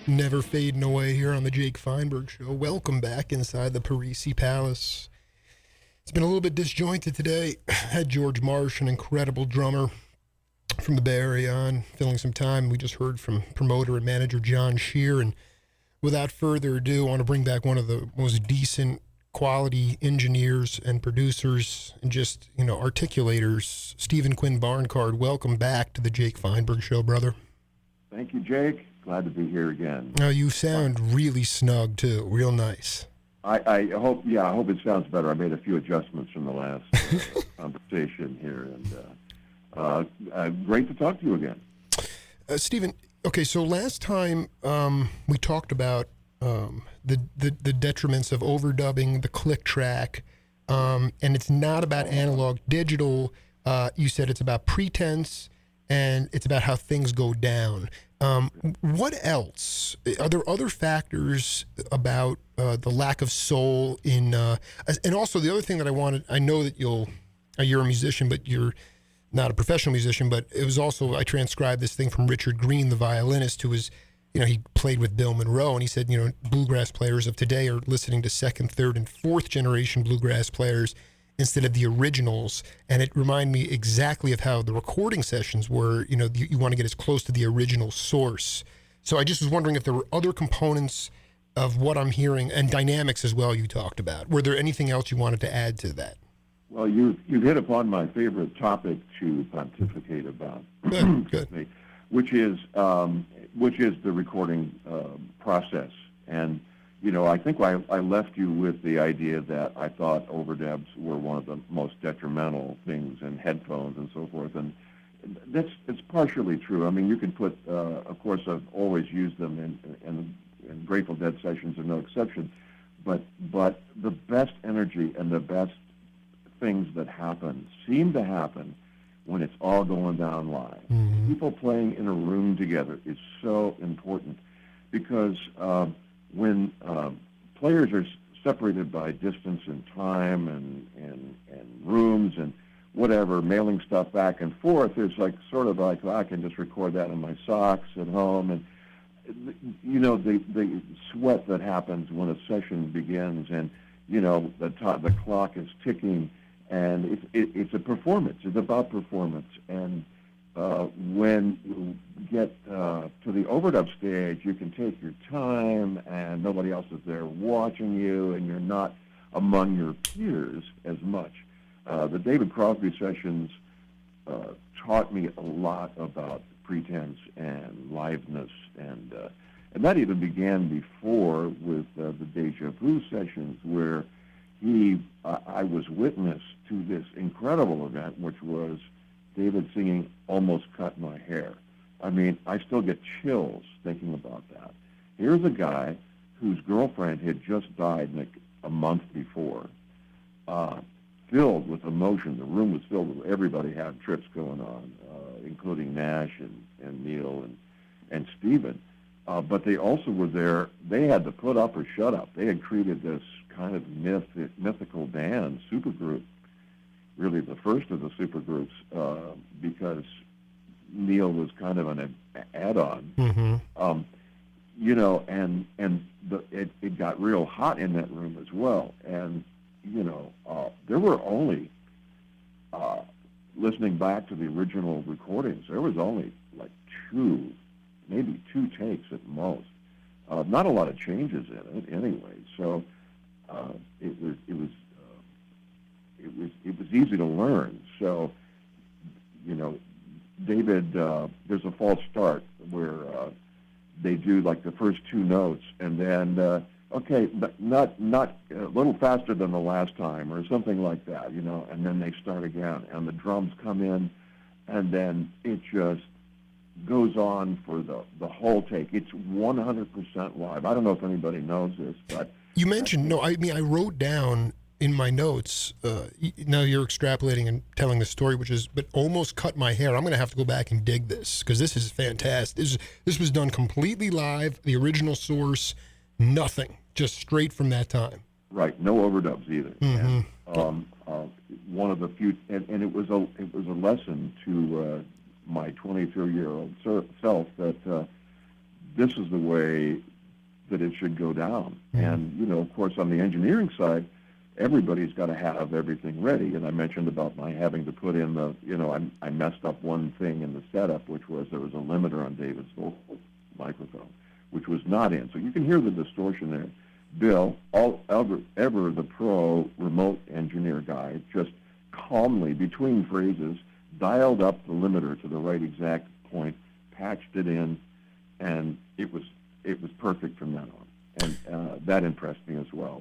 Never fading away here on the Jake Feinberg Show. Welcome back inside the Parisi Palace. It's been a little bit disjointed today. Had George Marsh, an incredible drummer from the Bay Area, on, filling some time. We just heard from promoter and manager John Shear. And without further ado, I want to bring back one of the most decent quality engineers and producers and just, articulators, Stephen Quinn Barncard. Welcome back to the Jake Feinberg Show, brother. Thank you, Jake. Glad to be here again. Oh, you sound really snug, too. Real nice. I hope it sounds better. I made a few adjustments from the last conversation here, and great to talk to you again. Stephen, okay, so last time we talked about the detriments of overdubbing, the click track, and it's not about analog digital. You said it's about pretense, and it's about how things go down. What else? Are there other factors about the lack of soul in, and also the other thing that I know that you're a musician, but you're not a professional musician, but it was also, I transcribed this thing from Richard Green, the violinist, who was, he played with Bill Monroe, and he said, bluegrass players of today are listening to second, third, and fourth generation bluegrass players instead of the originals. And it reminded me exactly of how the recording sessions were. You want to get as close to the original source. So I just was wondering if there were other components of what I'm hearing, and dynamics as well you talked about. Were there anything else you wanted to add to that? Well, you've hit upon my favorite topic to pontificate about, Good. which is the recording process. And I think I left you with the idea that I thought overdubs were one of the most detrimental things in headphones and so forth, and it's partially true. I mean, you can put, of course, I've always used them, and Grateful Dead sessions are no exception, but the best energy and the best things that seem to happen when it's all going down live. Mm-hmm. People playing in a room together is so important, because when players are separated by distance and time and rooms and whatever, mailing stuff back and forth, it's well, I can just record that in my socks at home. And the sweat that happens when a session begins, and the clock is ticking, and it's a performance. It's about performance. And when you get to the overdub stage, you can take your time, and nobody else is there watching you, and you're not among your peers as much. The David Crosby sessions taught me a lot about pretense and liveness, and that even began before with the Deja Vu sessions, where I was witness to this incredible event, which was David singing "Almost Cut My Hair." I mean, I still get chills thinking about that. Here's a guy whose girlfriend had just died a month before, filled with emotion. The room was filled with, everybody had trips going on, including Nash and Neil and Stephen. But they also were there. They had to put up or shut up. They had created this kind of mythical band, supergroup, really the first of the supergroups, because Neil was kind of an add-on. Mm-hmm. It got real hot in that room as well. And, there were only, listening back to the original recordings, there was only like maybe two takes at most. Not a lot of changes in it anyway. So it was easy to learn. So, David, there's a false start where they do like the first two notes, and then not a little faster than the last time, or something like that, and then they start again, and the drums come in, and then it just goes on for the whole take. It's 100% live. I don't know if anybody knows this, but you mentioned I wrote down in my notes. Now you're extrapolating and telling the story, but Almost Cut My Hair. I'm going to have to go back and dig this, because this is fantastic. This was done completely live. The original source, nothing, just straight from that time. Right, no overdubs either. Mm-hmm. And, one of the few, and it was a lesson to my 23-year-old self that this is the way that it should go down. And, you know, of course, on the engineering side, everybody's got to have everything ready. And I mentioned about my having to put in the, you know, I messed up one thing in the setup, which was there was a limiter on David's vocal microphone, which was not in. So you can hear the distortion there. Bill, ever the pro remote engineer guy, just calmly, between phrases, dialed up the limiter to the right exact point, patched it in, and it was perfect from then on. And that impressed me as well.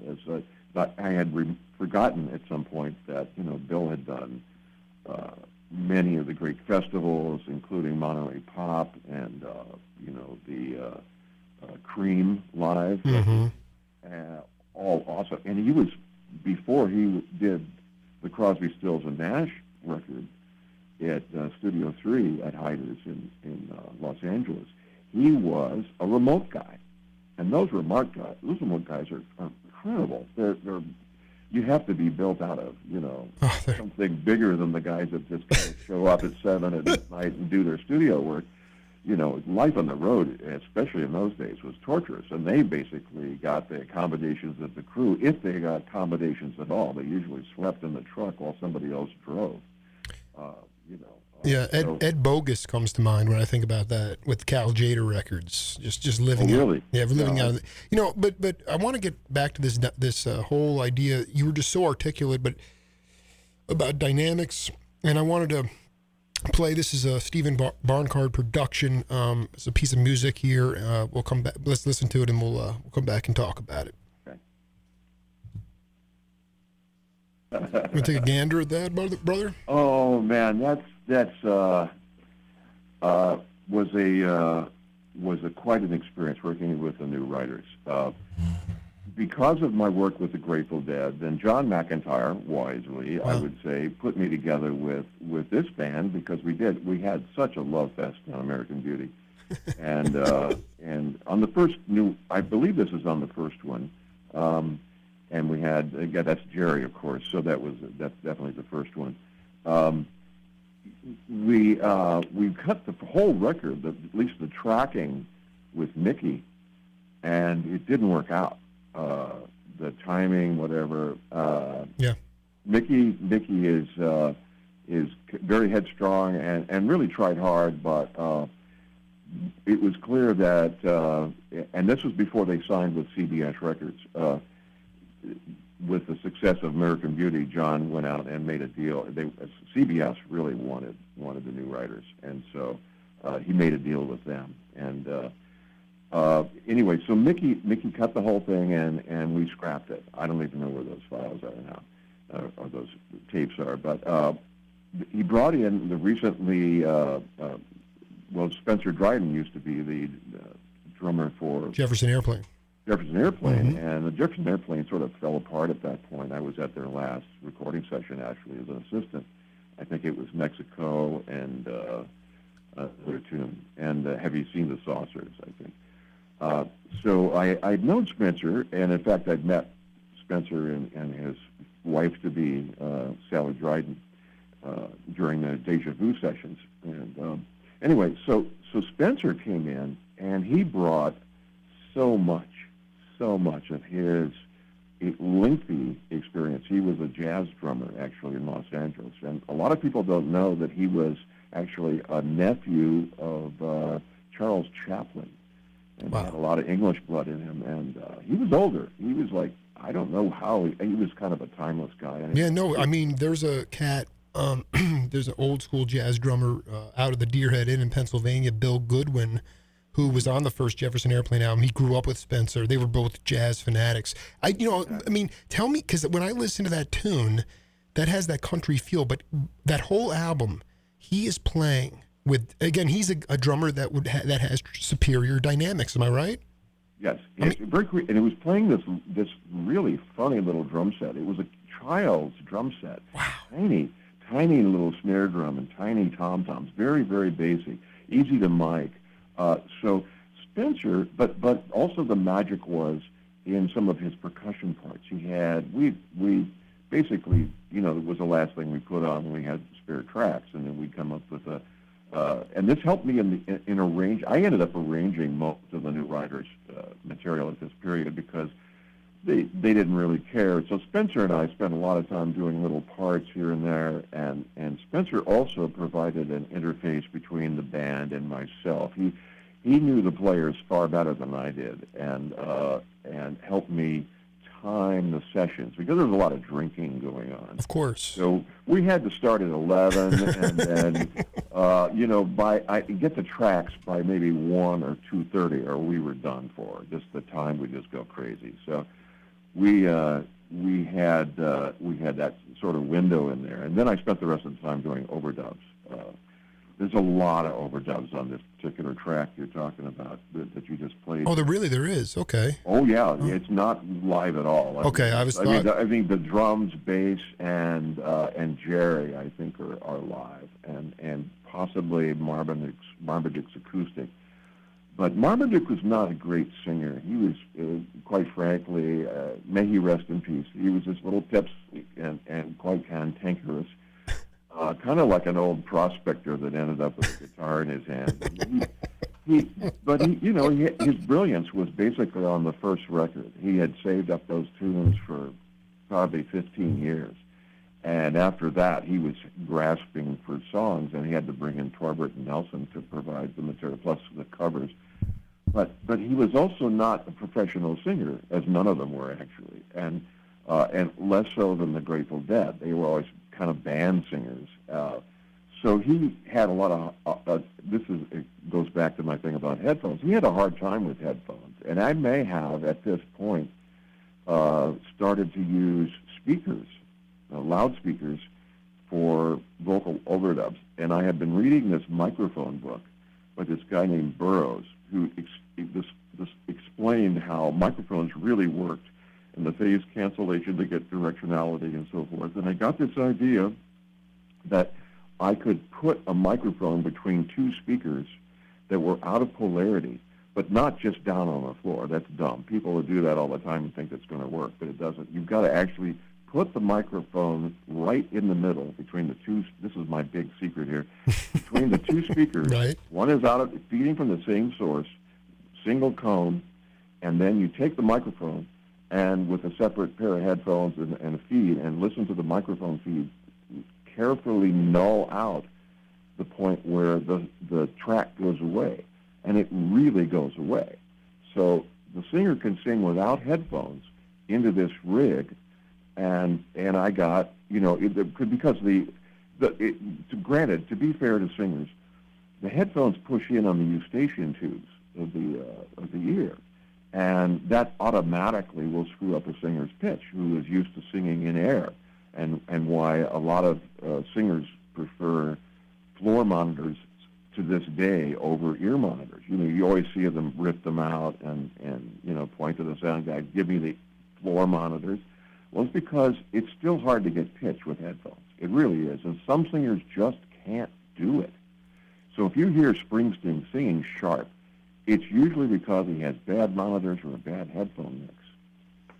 But I had forgotten at some point that, you know, Bill had done many of the great festivals, including Monterey Pop and, you know, the Cream Live. Mm-hmm. All awesome. And he was, before he did the Crosby, Stills, and Nash record at Studio 3 at Hyder's in Los Angeles, he was a remote guy. And those remote guys are incredible. They're you have to be built out of, you know, something bigger than the guys that just kind of show up at 7 at night and do their studio work. You know, life on the road, especially in those days, was torturous, and they basically got the accommodations of the crew, if they got accommodations at all. They usually slept in the truck while somebody else drove. You know. Yeah, Ed Bogus comes to mind when I think about that with Cal Jada Records, just living. Oh, really? Out, yeah, living out of it. You know, but I want to get back to this whole idea. You were just so articulate, but about dynamics, and I wanted to play. This is a Stephen Barncard production. It's a piece of music here. We'll come back. Let's listen to it, and we'll come back and talk about it. Okay. You want to take a gander at that, brother? Oh man, was quite an experience working with the new writers. Because of my work with the Grateful Dead, then John McIntyre, wisely, I would say, put me together with this band because we had such a love fest on American Beauty, and on the first I believe this is on the first one, and we had that's Jerry, of course, so that's definitely the first one. We cut the whole record, at least the tracking, with Mickey, and it didn't work out. The timing, whatever. Yeah. Mickey is very headstrong and really tried hard, but it was clear that, and this was before they signed with CBS Records. With the success of American Beauty, John went out and made a deal. CBS really wanted the new writers, and so he made a deal with them. And anyway, so Mickey cut the whole thing, and we scrapped it. I don't even know where those files are now, or those tapes are. But he brought in the recently, Spencer Dryden used to be the drummer for Jefferson Airplane. Mm-hmm. And the Jefferson Airplane sort of fell apart at that point. I was at their last recording session, actually, as an assistant. I think it was Mexico and another tune. And Have You Seen the Saucers, I think. So I'd known Spencer, and in fact, I'd met Spencer and his wife-to-be, Sally Dryden, during the Deja Vu sessions. And anyway, so Spencer came in, and he brought so much of his lengthy experience. He was a jazz drummer, actually, in Los Angeles. And a lot of people don't know that he was actually a nephew of Charles Chaplin. And had a lot of English blood in him. And he was older. He was like, I don't know how, he was kind of a timeless guy. Yeah, no, I mean, there's a cat, there's an old school jazz drummer out of the Deerhead Inn in Pennsylvania, Bill Goodwin, who was on the first Jefferson Airplane album. He grew up with Spencer. They were both jazz fanatics. Tell me, because when I listen to that tune, that has that country feel, but that whole album, he is playing with, again, he's a drummer that has superior dynamics. Am I right? Yes, very great. And it was playing this really funny little drum set. It was a child's drum set. Wow. Tiny little snare drum and tiny tom-toms. Very, very basic. Easy to mic. So Spencer, but also the magic was in some of his percussion parts. He had, we basically, it was the last thing we put on when we had spare tracks, and then we'd come up with a and this helped me in arrange. I ended up arranging most of the New Riders material at this period because they didn't really care. So Spencer and I spent a lot of time doing little parts here and there, and Spencer also provided an interface between the band and myself. He knew the players far better than I did, and helped me time the sessions because there was a lot of drinking going on. Of course. So we had to start at 11, and then I get the tracks by maybe 1 or 2:30, or we were done for. Just the time would just go crazy. So we had that sort of window in there, and then I spent the rest of the time doing overdubs. There's a lot of overdubs on this particular track you're talking about that you just played. Oh, there is. Okay. Oh yeah, it's not live at all. I think the drums, bass, and Jerry, I think are live, and possibly Marmaduke's acoustic. But Marmaduke was not a great singer. He was, quite frankly, may he rest in peace. He was this little pipsqueak and quite cantankerous. Kind of like an old prospector that ended up with a guitar in his hand. His brilliance was basically on the first record. He had saved up those tunes for probably 15 years. And after that, he was grasping for songs, and he had to bring in Torbert and Nelson to provide the material, plus the covers. But he was also not a professional singer, as none of them were actually, and less so than the Grateful Dead. They were always kind of band singers. So he had a lot of, it goes back to my thing about headphones. He had a hard time with headphones. And I may have, at this point, started to use speakers, loudspeakers, for vocal overdubs. And I had been reading this microphone book by this guy named Burroughs, who explained how microphones really worked, and the phase cancellation to get directionality and so forth. And I got this idea that I could put a microphone between two speakers that were out of polarity, but not just down on the floor. That's dumb. People will do that all the time and think it's going to work, but it doesn't. You've got to actually put the microphone right in the middle between the two. This is my big secret here. Between the two speakers, right. One is feeding from the same source, single cone, and then you take the microphone and with a separate pair of headphones and a feed, and listen to the microphone feed, carefully null out the point where the track goes away, and it really goes away. So the singer can sing without headphones into this rig, and I got, because granted, to be fair to singers, the headphones push in on the eustachian tubes of the ear. And that automatically will screw up a singer's pitch, who is used to singing in air, and why a lot of singers prefer floor monitors to this day over ear monitors. You always see them rip them out and point to the sound guy, give me the floor monitors. Well, it's because it's still hard to get pitch with headphones. It really is, and some singers just can't do it. So if you hear Springsteen singing sharp, it's usually because he has bad monitors or a bad headphone mix.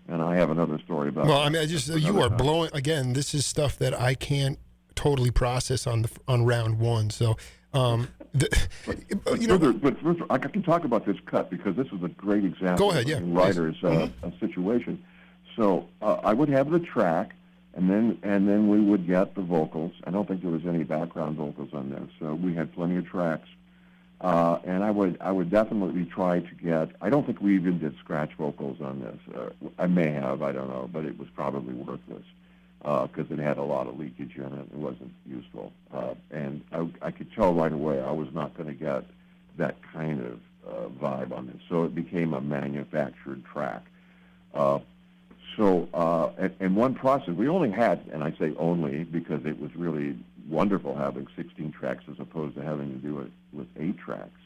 And I have another story about Well, I mean, you are blowing, again, this is stuff that I can't totally process on round one. So, But I can talk about this cut because this is a great example. Go ahead, yeah. Of a writer's situation. So I would have the track, and then we would get the vocals. I don't think there was any background vocals on this, so we had plenty of tracks. And I would definitely try to get. I don't think we even did scratch vocals on this. I may have, I don't know, but it was probably worthless because it had a lot of leakage in it. It wasn't useful, and I could tell right away I was not going to get that kind of vibe on this. So it became a manufactured track. And one process, we only had, and I say only because it was really wonderful having 16 tracks as opposed to having to do it with 8 tracks.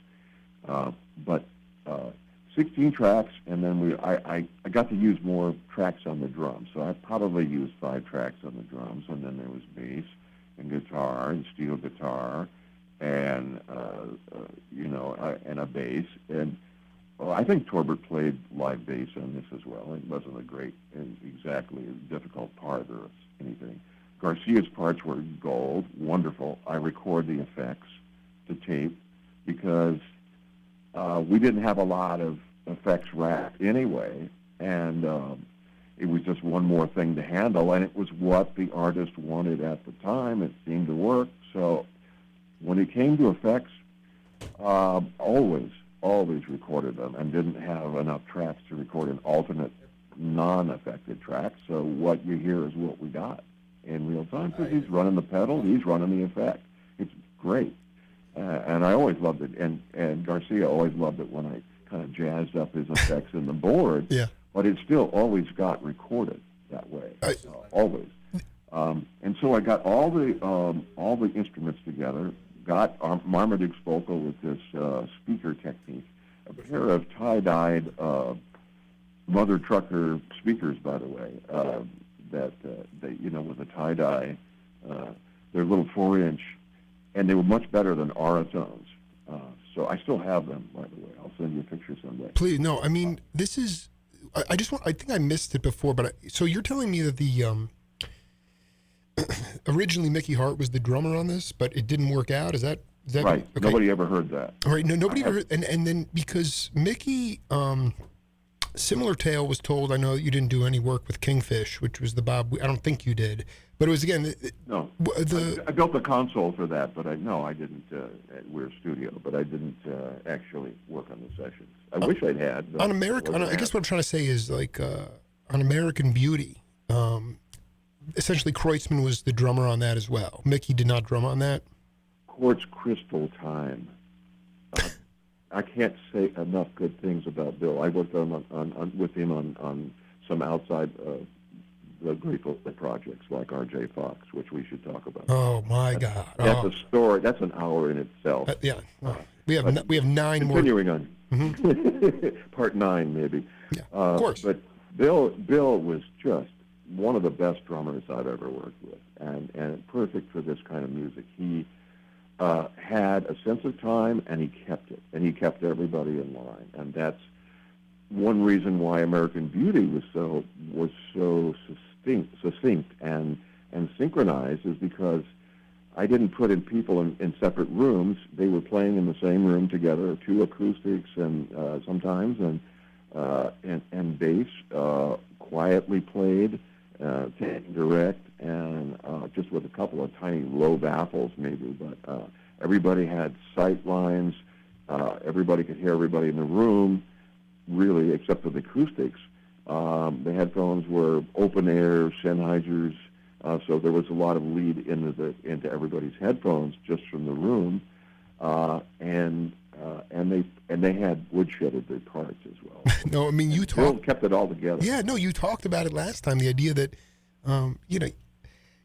But 16 tracks, and then I got to use more tracks on the drums. So I probably used 5 tracks on the drums, and then there was bass and guitar and steel guitar and and a bass. And I think Torbert played live bass on this as well. It wasn't exactly a difficult part or anything. Garcia's parts were gold, wonderful. I record the effects, to tape because we didn't have a lot of effects rack anyway, and it was just one more thing to handle, and it was what the artist wanted at the time. It seemed to work. So when it came to effects, always recorded them and didn't have enough tracks to record an alternate non-affected track. So what you hear is what we got in real time because he's running the pedal, he's running the effect. It's great. And I always loved it. And Garcia always loved it when I kind of jazzed up his effects in the board. Yeah. But it still always got recorded that way. Always. And so I got all the instruments together, got Marmaduke's vocal with this speaker technique, a pair of tie-dyed Mother Trucker speakers, by the way, that with a tie-dye, they're little 4-inch, and they were much better than Aratones. So I still have them, by the way. I'll send you a picture someday. Please, no. I mean, this is. I think I missed it before, but so you're telling me that the originally Mickey Hart was the drummer on this, but it didn't work out. Is that right? Okay. Nobody ever heard that. All right, no, nobody ever heard. And then because Mickey, similar tale was told. I know you didn't do any work with Kingfish, which was the Bob. I don't think you did, but it was again. No, I built the console for that, but I didn't at Weir Studio, but I didn't actually work on the sessions. I wish I'd had. On American, I guess what I'm trying to say is like on American Beauty. Essentially, Kreutzmann was the drummer on that as well. Mickey did not drum on that. Quartz Crystal Time. I can't say enough good things about Bill. I worked with him on some outside the Grateful Dead projects like R.J. Fox, which we should talk about. Oh my God! That's a story. That's an hour in itself. Yeah, we have 9 more. Continuing on. Mm-hmm. Part 9, maybe. Yeah, of course. But Bill was just one of the best drummers I've ever worked with, and perfect for this kind of music. He had a sense of time, and he kept it, and he kept everybody in line, and that's one reason why American Beauty was so succinct and synchronized is because I didn't put in people in separate rooms. They were playing in the same room together, 2 acoustics and sometimes and bass quietly played, taking direct, and just with a couple of tiny low baffles maybe, but everybody had sight lines. Everybody could hear everybody in the room, really, except for the acoustics. The headphones were open air Sennheisers, so there was a lot of lead into everybody's headphones just from the room, and they had woodshedded parts as well. No, I mean you kept it all together. Yeah, no, you talked about it last time. The idea that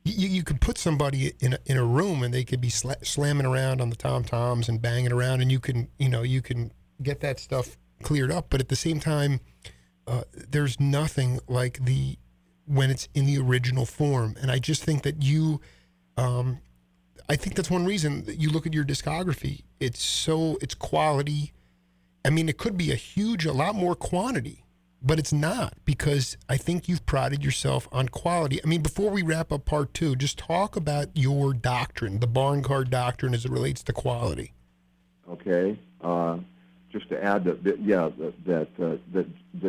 you could put somebody in a room and they could be slamming around on the tom-toms and banging around, and you can get that stuff cleared up. But at the same time, there's nothing like when it's in the original form. And I just think that I think that's one reason that you look at your discography. It's quality. I mean, it could be a lot more quantity, but it's not, because I think you've prided yourself on quality. I mean, before we wrap up part 2, just talk about your doctrine, the Barncard doctrine, as it relates to quality. Okay. Just to add that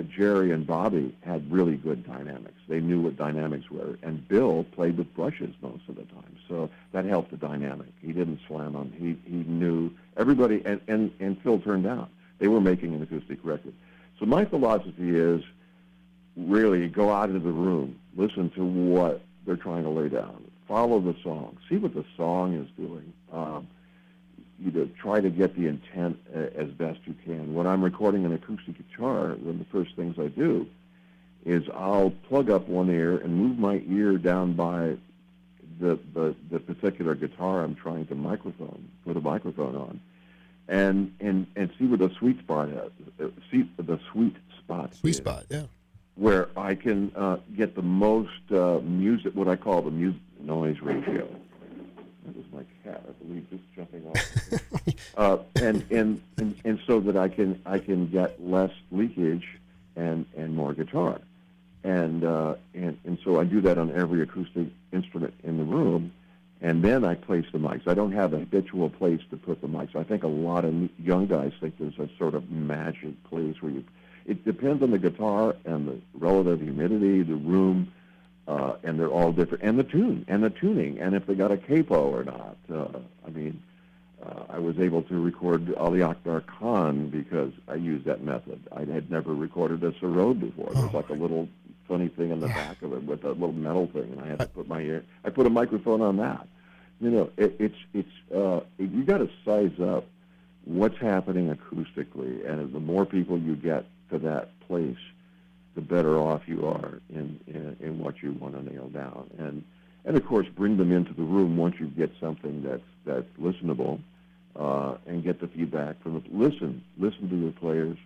Jerry and Bobby had really good dynamics. They knew what dynamics were, and Bill played with brushes most of the time, so that helped the dynamic. He didn't slam on. He knew everybody, and Phil turned out. They were making an acoustic record. So my philosophy is really go out into the room, listen to what they're trying to lay down, follow the song, see what the song is doing. Try to get the intent as best you can. When I'm recording an acoustic guitar, one of the first things I do is I'll plug up one ear and move my ear down by the particular guitar I'm trying to put a microphone on, and see where the sweet spot is. See the sweet spot. Sweet spot, yeah. Where I can get the most music, what I call the music noise ratio. That was my cat, I believe, just jumping off. And so that I can get less leakage and more guitar, and so I do that on every acoustic instrument in the room, and then I place the mics. I don't have a habitual place to put the mics. I think a lot of young guys think there's a sort of magic place where it depends on the guitar and the relative humidity, the room, and they're all different, and the tune, and the tuning, and if they got a capo or not. I was able to record Ali Akbar Khan because I used that method. I had never recorded a Sarod before. There's like a little funny thing on the back of it with a little metal thing, and I had to put a microphone on that. You know, you got to size up what's happening acoustically, and the more people you get to that place, the better off you are in what you want to nail down. And of course, bring them into the room once you get something that's listenable, and get the feedback from the listen to the players,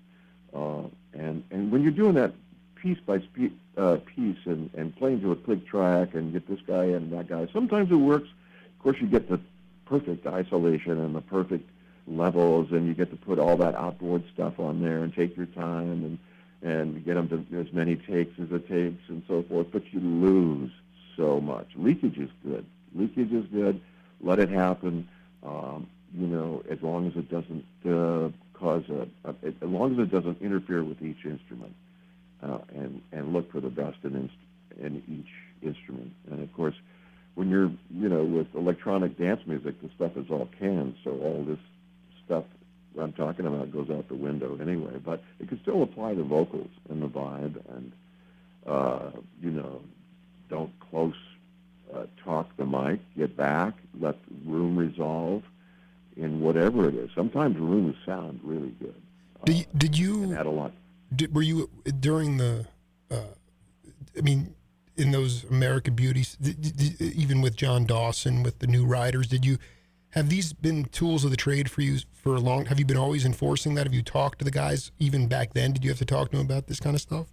and when you're doing that piece by piece and playing to a click track and get this guy and that guy, sometimes it works. Of course, you get the perfect isolation and the perfect levels, and you get to put all that outboard stuff on there and take your time and get them to as many takes as it takes and so forth. But you lose so much. Leakage is good. Let it happen. As long as it doesn't as long as it doesn't interfere with each instrument, and look for the best in each instrument. And of course, when you're with electronic dance music, the stuff is all canned, so all this stuff I'm talking about goes out the window anyway. But it can still apply to vocals and the vibe, and don't close talk the mic. Get back, let the room resolve in whatever it is. Sometimes rooms sound really good. Did you add a lot? Were you during the? In those American Beauties, even with John Dawson, with the New Riders, have these been tools of the trade for you for a long? Have you been always enforcing that? Have you talked to the guys even back then? Did you have to talk to them about this kind of stuff?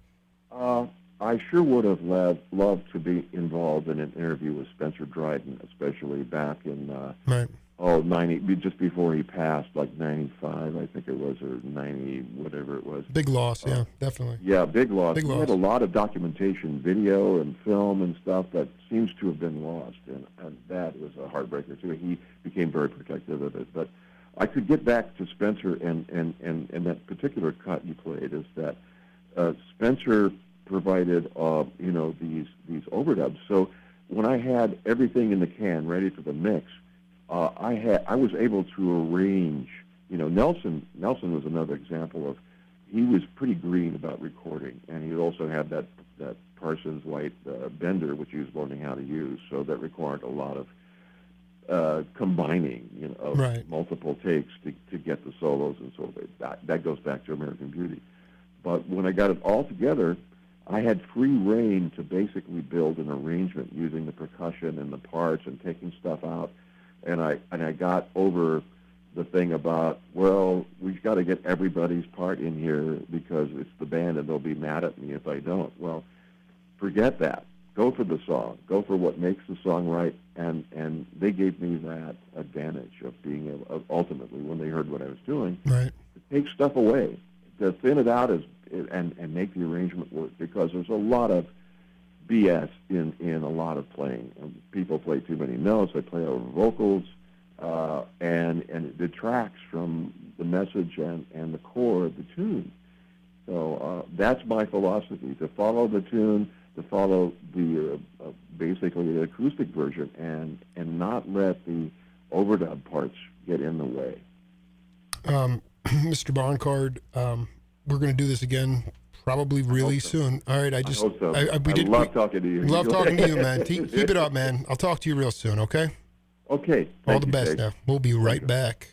I sure would have loved to be involved in an interview with Spencer Dryden, especially back in 90, just before he passed, like 95, I think it was, or 90, whatever it was. Big loss, yeah, definitely. Yeah, big loss. Big He loss. had a lot of documentation, video and film and stuff that seems to have been lost, and that was a heartbreaker too. He became very protective of it. But I could get back to Spencer and that particular cut you played is that Spencer provided these overdubs. So when I had everything in the can ready for the mix, I was able to arrange. Nelson was another example of, he was pretty green about recording, and he also had that Parsons White bender, which he was learning how to use. So that required a lot of combining, of right. multiple takes to get the solos, and so that goes back to American Beauty. But when I got it all together, I had free reign to basically build an arrangement using the percussion and the parts and taking stuff out. And I got over the thing about, well, we've got to get everybody's part in here because it's the band and they'll be mad at me if I don't. Well, forget that. Go for the song. Go for what makes the song right. And they gave me that advantage of being able, ultimately, when they heard what I was doing, right, to take stuff away, to thin it out and make the arrangement work, because there's a lot of BS in a lot of playing. People play too many notes. They play over vocals, and it detracts from the message and the core of the tune. So that's my philosophy: to follow the tune, to follow the basically the acoustic version, and not let the overdub parts get in the way. Mr. Barncard, we're going to do this again. Probably really soon. All right, I hope so. I love talking to you. Love talking to you, man. Keep it up, man. I'll talk to you real soon, okay? Okay. All the best now. We'll be right back.